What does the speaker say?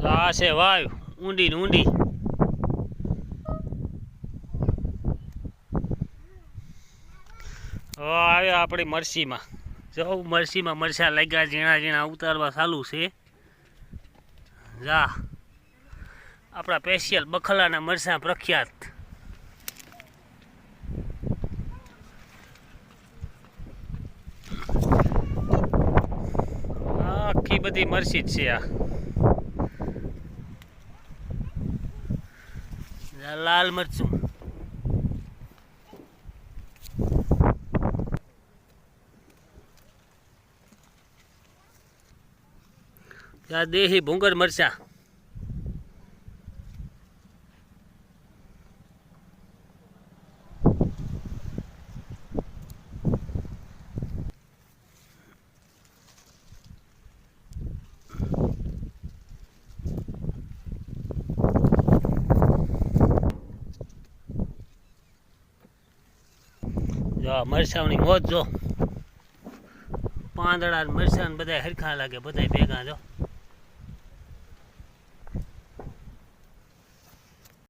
આ છે વાવ ઊંડી ને ઊંડી. હવે આવ્યા આપણી મરસીમાં. જો મરસીમાં મરસા લાગ્યા, ઝીણા ઝીણા ઉતારવા ચાલુ છે. જા આપણા સ્પેશિયલ બખલાના મરસા પ્રખ્યાત. આખી બધી મરસી જ છે આ લાલ મરચું. આ દેહી ભૂંગર મરચા. જો મરચાંની મોજ જો. પાંદડા મરચાં બધા હરખા લાગે, બધા ભેગા જો.